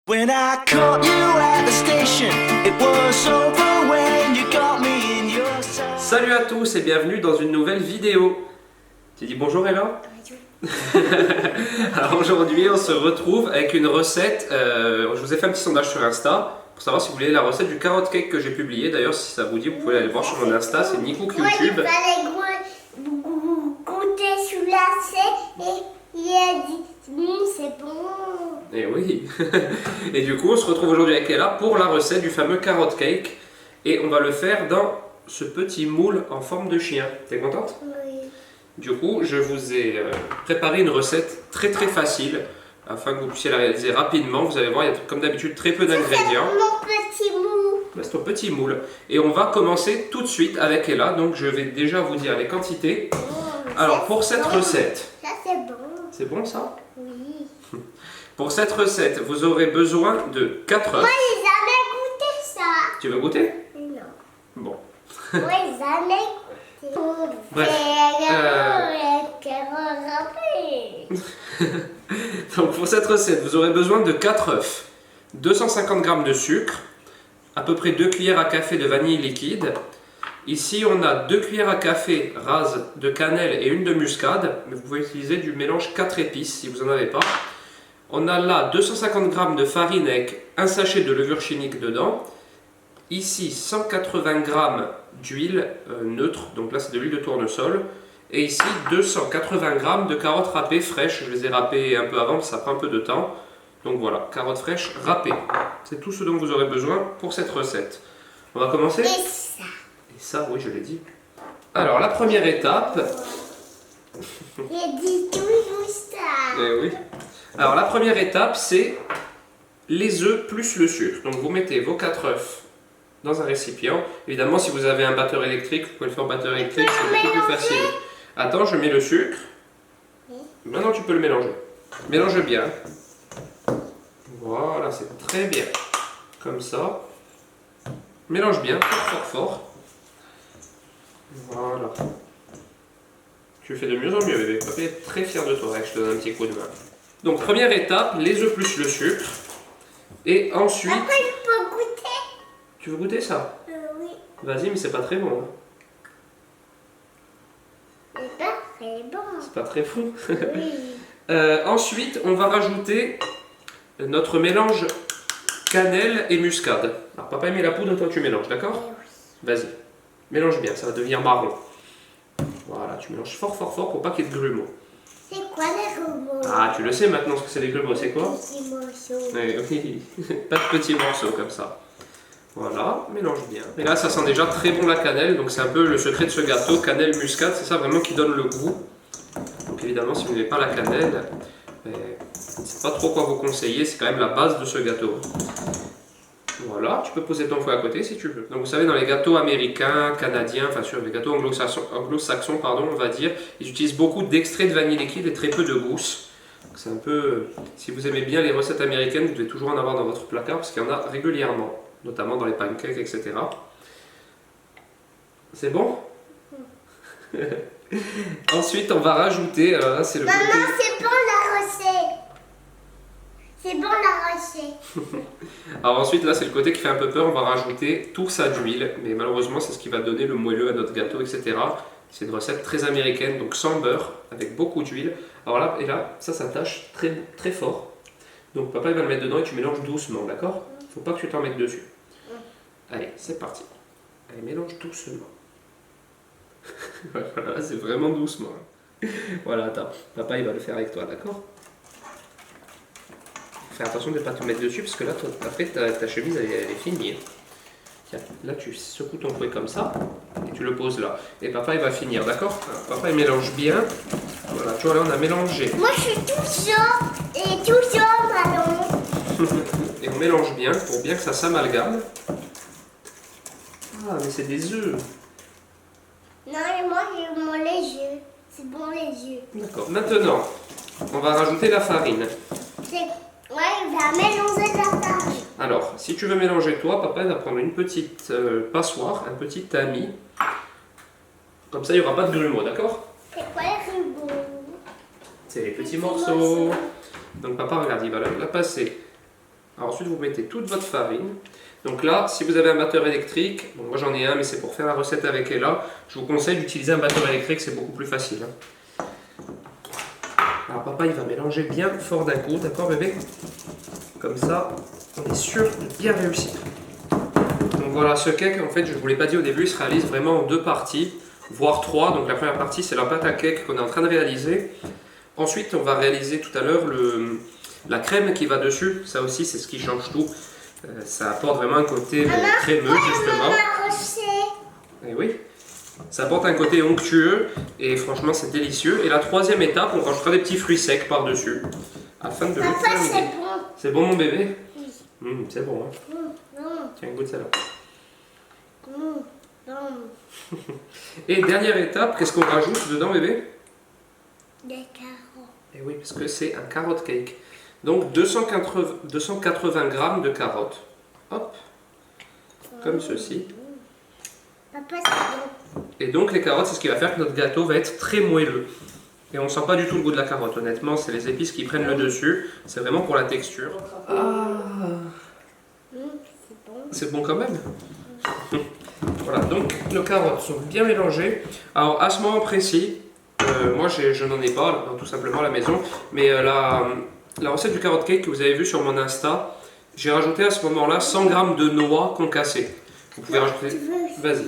When I caught you at the station, it was over when you got me in your sight. Salut à tous et bienvenue dans une nouvelle vidéo. Tu dis bonjour Ella? Alors aujourd'hui on se retrouve avec une recette, je vous ai fait un petit sondage sur Insta pour savoir si vous voulez la recette du carrot cake que j'ai publié. D'ailleurs si ça vous dit vous pouvez aller voir sur mon Insta, c'est Nicook YouTube. Moi, il fallait goûter sous la et il a dit c'est bon. Et oui. Et du coup on se retrouve aujourd'hui avec Ella pour la recette du fameux carrot cake. Et on va le faire dans ce petit moule en forme de chien. T'es contente? Oui. Du coup je vous ai préparé une recette très facile afin que vous puissiez la réaliser rapidement. Vous allez voir, il y a comme d'habitude très peu d'ingrédients. Mon petit mou. C'est ton petit moule. Et on va commencer tout de suite avec Ella. Donc je vais déjà vous dire les quantités. Alors pour cette recette... Ça c'est bon. C'est bon ça? Oui. Pour cette recette, vous aurez besoin de 4 œufs. Moi j'ai jamais goûté ça. Tu veux goûter? Non. Bon. Moi j'ai jamais goûté. Bref, donc pour cette recette, vous aurez besoin de 4 œufs, 250 g de sucre, à peu près 2 cuillères à café de vanille liquide. Ici, on a 2 cuillères à café rases de cannelle et une de muscade, mais vous pouvez utiliser du mélange 4 épices si vous n'en avez pas. On a là 250 g de farine avec un sachet de levure chimique dedans. Ici, 180 g d'huile neutre, donc là c'est de l'huile de tournesol. Et ici, 280 g de carottes râpées fraîches. Je les ai râpées un peu avant, ça prend un peu de temps. Donc voilà, carottes fraîches râpées. C'est tout ce dont vous aurez besoin pour cette recette. On va commencer? Et ça. Et ça, oui, je l'ai dit. Alors, la première étape... J'ai dit toujours ça. Eh oui. Alors, la première étape, c'est les œufs plus le sucre. Donc, vous mettez vos 4 œufs dans un récipient. Évidemment, si vous avez un batteur électrique, vous pouvez le faire au batteur électrique, c'est beaucoup plus facile. Attends, je mets le sucre. Maintenant, tu peux le mélanger. Mélange bien. Voilà, c'est très bien. Comme ça. Mélange bien, fort. Voilà. Tu fais de mieux en mieux, bébé. Papa est très fier de toi. Je te donne un petit coup de main. Donc, première étape, les œufs plus le sucre. Et ensuite... Après, je peux goûter. Tu veux goûter ça? Oui. Vas-y, mais c'est pas très bon. C'est pas très bon. C'est pas très bon. Oui. Ensuite, on va rajouter notre mélange cannelle et muscade. Alors, papa met la poudre, toi tu mélanges, d'accord? Vas-y, mélange bien, ça va devenir marron. Voilà, tu mélanges fort pour pas qu'il y ait de grumeaux. C'est quoi les robots? Ah, tu le sais maintenant ce que c'est des grumeaux, c'est quoi? Petits morceaux. Oui, pas de petits morceaux comme ça. Voilà, mélange bien. Et là, ça sent déjà très bon la cannelle, donc c'est un peu le secret de ce gâteau, cannelle muscade, c'est ça vraiment qui donne le goût. Donc évidemment, si vous n'avez pas la cannelle, c'est pas trop quoi vous conseiller, c'est quand même la base de ce gâteau. Voilà, tu peux poser ton fouet à côté si tu veux. Donc vous savez, dans les gâteaux américains, canadiens, enfin sur les gâteaux anglo-saxons, pardon, on va dire, ils utilisent beaucoup d'extrait de vanille liquide et très peu de gousse. C'est un peu, si vous aimez bien les recettes américaines, vous devez toujours en avoir dans votre placard parce qu'il y en a régulièrement, notamment dans les pancakes, etc. C'est bon? Ensuite, on va rajouter, alors là c'est le Maman, côté... c'est bon la recette. C'est bon la recette. Alors ensuite, là c'est le côté qui fait un peu peur, on va rajouter tout ça d'huile, mais malheureusement c'est ce qui va donner le moelleux à notre gâteau, etc. C'est une recette très américaine, donc sans beurre, avec beaucoup d'huile. Alors là, et là, ça tâche très fort. Donc papa il va le mettre dedans et tu mélanges doucement, d'accord? Faut pas que tu t'en mettes dessus. Allez, c'est parti. Allez, mélange doucement. Voilà, c'est vraiment doucement. Voilà, attends, papa il va le faire avec toi, d'accord? Fais attention de ne pas te mettre dessus parce que là, après ta chemise elle est finie. Tiens, là tu secoues ton fouet comme ça et tu le poses là. Et papa il va finir, d'accord? Papa il mélange bien. Voilà, tu vois là on a mélangé. Moi je suis tout chaud et tout chaud ballon. Et on mélange bien pour bien que ça s'amalgame. Ah mais c'est des œufs. Non, et moi j'ai mon léger. C'est bon léger. D'accord. Maintenant, on va rajouter la farine. Ouais, il va mélanger la farine. Alors, si tu veux mélanger toi, papa va prendre une petite passoire, un petit tamis. Comme ça, il n'y aura pas de grumeaux, d'accord? C'est quoi les rubots? C'est les petits morceaux. Donc papa, regarde, il va la passer Alors ensuite, vous mettez toute votre farine. Donc là, si vous avez un batteur électrique, bon, moi j'en ai un, mais c'est pour faire la recette avec Ella, je vous conseille d'utiliser un batteur électrique, c'est beaucoup plus facile. Hein. Alors papa, il va mélanger bien fort d'un coup, d'accord bébé? Comme ça, on est sûr de bien réussir. Donc voilà, ce cake, en fait, je ne vous l'ai pas dit au début, il se réalise vraiment en 2 parties, voire 3. Donc la première partie, c'est la pâte à cake qu'on est en train de réaliser. Ensuite, on va réaliser tout à l'heure la crème qui va dessus. Ça aussi, c'est ce qui change tout. Ça apporte vraiment un côté crémeux, justement. Et oui, ça apporte un côté onctueux et franchement, c'est délicieux. Et la troisième étape, on rajoutera des petits fruits secs par-dessus afin de le Papa, terminer. c'est bon. C'est bon, mon bébé? Oui. C'est bon, hein? Tiens, goûte ça là. Et dernière étape, qu'est-ce qu'on rajoute dedans, bébé? Des carottes. Et oui, parce que c'est un carrot cake. Donc 280 grammes de carottes. Hop, comme ceci. Papa, c'est bon. Et donc les carottes, c'est ce qui va faire que notre gâteau va être très moelleux. Et on sent pas du tout le goût de la carotte, honnêtement, c'est les épices qui prennent le dessus. C'est vraiment pour la texture. C'est bon. C'est bon quand même. Voilà, donc nos carottes sont bien mélangées. Alors à ce moment précis, moi je n'en ai pas, tout simplement à la maison, mais la recette du carrot cake que vous avez vue sur mon Insta, j'ai rajouté à ce moment-là 100 g de noix concassées. Vous pouvez rajouter... Vas-y.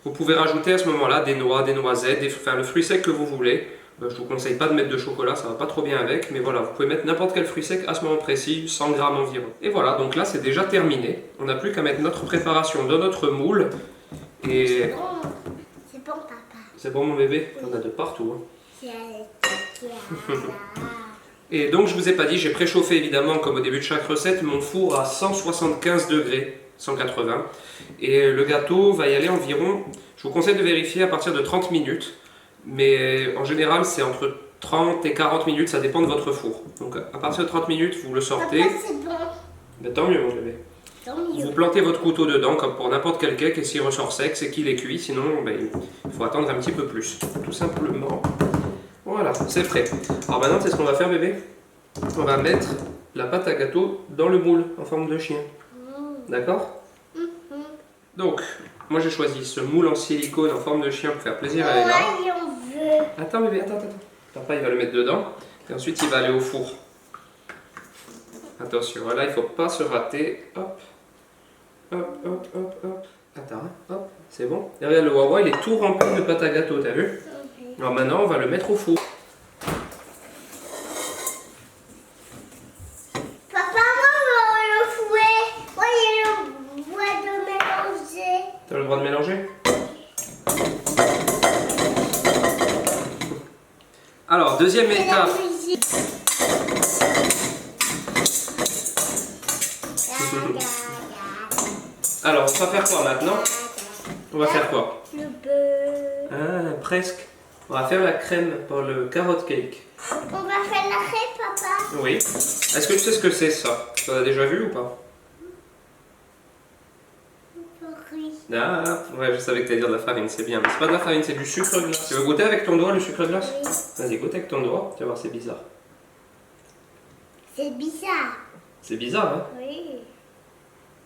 Vous pouvez rajouter à ce moment-là des noix, des noisettes, enfin le fruit sec que vous voulez. Je ne vous conseille pas de mettre de chocolat, ça va pas trop bien avec, mais voilà, vous pouvez mettre n'importe quel fruit sec à ce moment précis, 100 g environ. Et voilà, donc là c'est déjà terminé. On n'a plus qu'à mettre notre préparation dans notre moule. Et... C'est bon, papa. C'est bon mon bébé? On a de partout. Hein. C'est Et donc je vous ai pas dit, j'ai préchauffé évidemment comme au début de chaque recette mon four à 175 degrés, 180. Et le gâteau va y aller environ, je vous conseille de vérifier à partir de 30 minutes. Mais en général c'est entre 30 et 40 minutes, ça dépend de votre four. Donc à partir de 30 minutes vous le sortez. Papa, c'est bon. Ben, tant mieux mon bébé. Tant mieux. Vous plantez votre couteau dedans comme pour n'importe quel cake et s'il ressort sec c'est qu'il est cuit, sinon ben, il faut attendre un petit peu plus. Tout simplement. Voilà, c'est prêt. Alors maintenant, c'est ce qu'on va faire, bébé. On va mettre la pâte à gâteau dans le moule en forme de chien. D'accord? Donc, moi j'ai choisi ce moule en silicone en forme de chien pour faire plaisir à Ella. Oui, on veut. Attends, bébé, attends. Papa, il va le mettre dedans. Et ensuite, il va aller au four. Attention, là, il ne faut pas se rater. Hop. Attends, hein. Hop, c'est bon. Derrière le Wawa, il est tout rempli de pâte à gâteau, t'as vu? Alors maintenant, on va le mettre au four. Papa, moi, le fouet. Moi, il le bois de mélanger. T'as le droit de mélanger? Alors, deuxième C'est la étape. musique. Alors, on va faire quoi maintenant? On va faire quoi? Le beurre. Ah, presque. On va faire la crème pour le carrot cake. On va faire la crêpe, papa. Oui. Est-ce que tu sais ce que c'est ça? Tu as déjà vu ou pas? Oui. Ah, ouais, je savais que tu allais dire de la farine, c'est bien. Mais c'est pas de la farine, c'est du sucre glace. Tu veux goûter avec ton doigt le sucre glace? Oui. Vas-y, goûte avec ton doigt. Tu vas voir, c'est bizarre. C'est bizarre. C'est bizarre, hein? Oui.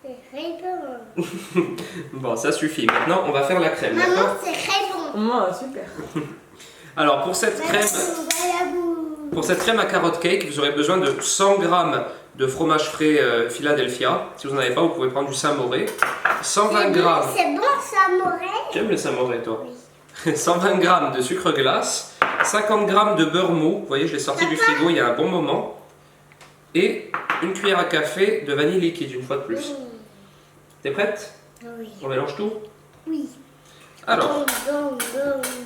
C'est très bon. Bon, ça suffit. Maintenant, on va faire la crème, Maman, d'accord? c'est très bon. Oh, super. Alors, pour cette crème... Pour cette crème à carrot cake, vous aurez besoin de 100 g de fromage frais Philadelphia. Si vous n'en avez pas, vous pouvez prendre du Saint-Moré. 120 g. C'est bon, ça m'aurait. Tu aimes le Saint-Moré, toi? Oui. 120 g de sucre glace. 50 g de beurre mou. Vous voyez, je l'ai sorti du frigo il y a un bon moment. Et une cuillère à café de vanille liquide, une fois de plus. T'es prête? Oui. On mélange tout? Oui. Alors,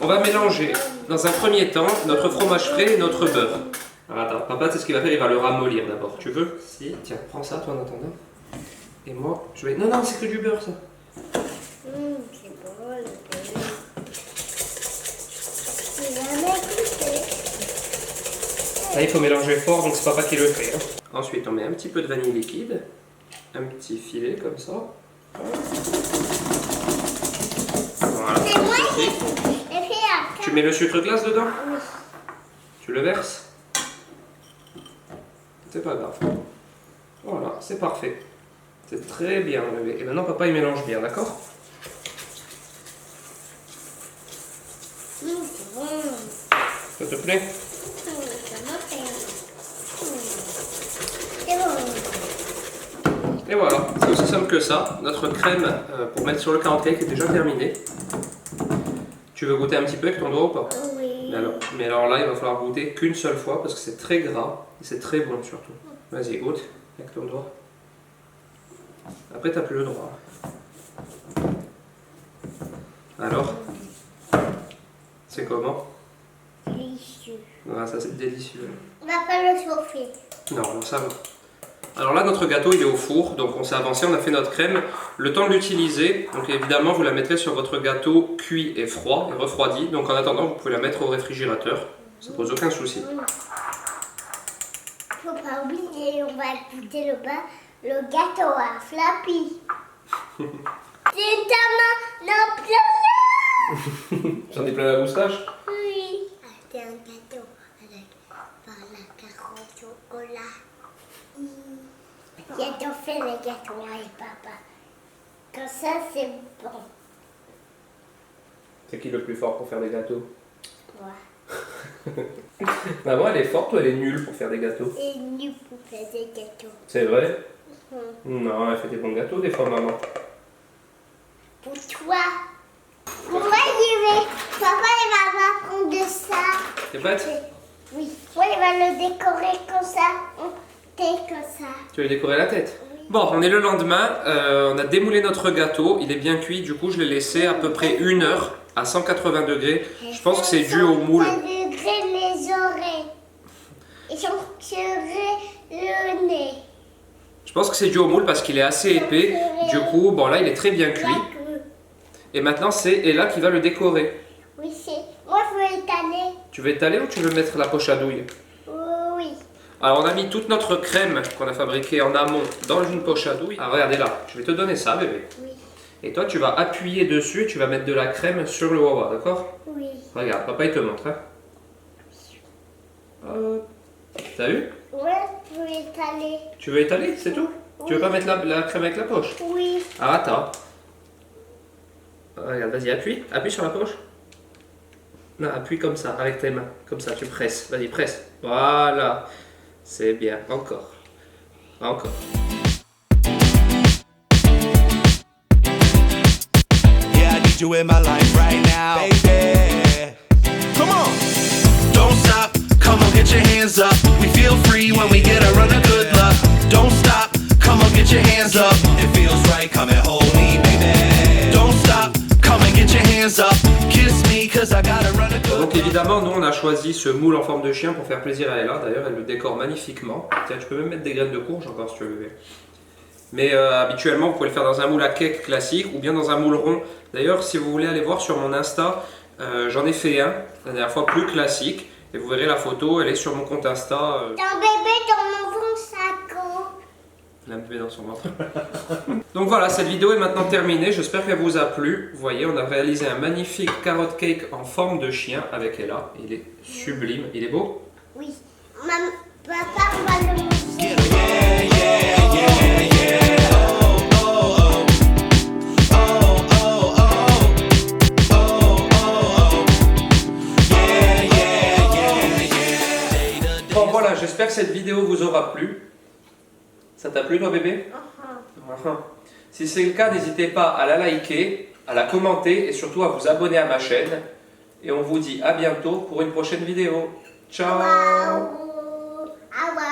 on va mélanger dans un premier temps notre fromage frais et notre beurre. Alors attends, papa, c'est ce qu'il va faire, il va le ramollir d'abord. Tu veux? Si, tiens, prends ça toi en attendant. Et moi, je vais... Non, c'est que du beurre ça. C'est bon, le beurre. J'ai jamais goûté. Là, il faut mélanger fort, donc c'est papa qui le fait. Hein. Ensuite, on met un petit peu de vanille liquide. Un petit filet comme ça. Voilà. C'est moi qui ai fait la Tu mets le sucre glace dedans? Oui. Tu le verses? C'est pas grave. Voilà, c'est parfait. C'est très bien, bébé. Et maintenant, papa, il mélange bien, d'accord? C'est bon. Ça te plaît? Ça me plaît. C'est bon. Et voilà, c'est aussi simple que ça. Notre crème pour mettre sur le carrot cake est déjà terminée. Tu veux goûter un petit peu avec ton doigt ou pas? Oui. Mais alors là, il va falloir goûter qu'une seule fois parce que c'est très gras et c'est très bon surtout. Vas-y, goûte avec ton doigt. Après, t'as plus le droit. Alors? C'est comment? Délicieux. Ah, ça c'est délicieux. On va pas le chauffer. Non, ça va. Alors là, notre gâteau il est au four, donc on s'est avancé, on a fait notre crème. Le temps de l'utiliser, donc évidemment vous la mettrez sur votre gâteau cuit et froid et refroidi. Donc en attendant, vous pouvez la mettre au réfrigérateur, ça pose aucun souci. Faut pas oublier, on va goûter le gâteau à Flappy. C'est ta main, non plus. J'en ai plein la moustache. Oui. C'est un gâteau avec par la carotte au chocolat. J'ai fait le gâteau avec papa. Comme ça, c'est bon. C'est qui le plus fort pour faire des gâteaux? Moi. Maman, elle est forte ou elle est nulle pour faire des gâteaux? Et nous pour faire des gâteaux. C'est vrai? Non, elle fait des bons gâteaux des fois, maman. Pour toi. Pour moi, j'y vais. Papa, il va m'apprendre de ça. T'es prête? Oui. Moi, il va le décorer comme ça. Comme ça. Tu veux décorer la tête? Oui. Bon, on est le lendemain, on a démoulé notre gâteau, il est bien cuit, du coup je l'ai laissé à peu près 1 heure à 180 degrés. Je pense que c'est dû au moule. 180 degrés les oreilles. Et j'en le nez. Je pense que c'est dû au moule parce qu'il est assez épais. Du coup, bon là il est très bien cuit. Et maintenant c'est Ella qui va le décorer. Oui, c'est. Moi, je veux étaler. Tu veux étaler ou tu veux mettre la poche à douille? Oui. Alors on a mis toute notre crème qu'on a fabriquée en amont dans une poche à douille. Ah regardez là, je vais te donner ça bébé. Oui. Et toi tu vas appuyer dessus et tu vas mettre de la crème sur le wawa, d'accord? Oui. Regarde, papa il te montre. Hein. T'as vu? Ouais, je veux étaler. Tu veux étaler, c'est tout? Oui. Tu veux pas mettre la crème avec la poche? Oui. Ah attends. Regarde, vas-y, appuie. Appuie sur la poche. Non, appuie comme ça, avec tes mains. Comme ça, tu presses. Vas-y, presse. Voilà. C'est bien. Encore. Encore. Yeah, I need you in my life right now, baby. Come on. Don't stop, come on, get your hands up. We feel free when we get a run of good luck. Don't stop, come on, get your hands up. It feels right, come and hold me, baby. Don't stop, come and get your hands up. Kiss me, cause I got a run of good luck. Donc évidemment, nous on a choisi ce moule en forme de chien pour faire plaisir à Ella. D'ailleurs, elle le décore magnifiquement. Tiens, tu peux même mettre des graines de courge encore si tu veux, bébé. Mais habituellement, vous pouvez le faire dans un moule à cake classique ou bien dans un moule rond. D'ailleurs, si vous voulez aller voir sur mon Insta, j'en ai fait un, la dernière fois plus classique. Et vous verrez la photo, elle est sur mon compte Insta. Ton bébé dans mon bon sac. Elle a un bébé dans son ventre. Donc voilà, cette vidéo est maintenant terminée. J'espère qu'elle vous a plu. Vous voyez, on a réalisé un magnifique carrot cake en forme de chien avec Ella. Il est sublime. Il est beau? Oui. Papa va le montrer. Yeah, yeah, yeah, yeah. Oh, oh, oh. Oh, oh, oh. Oh, oh, oh. Yeah, yeah, yeah, yeah. Bon voilà, j'espère que cette vidéo vous aura plu. Ça t'a plu toi bébé? Si c'est le cas, n'hésitez pas à la liker, à la commenter et surtout à vous abonner à ma chaîne. Et on vous dit à bientôt pour une prochaine vidéo. Ciao! Au revoir.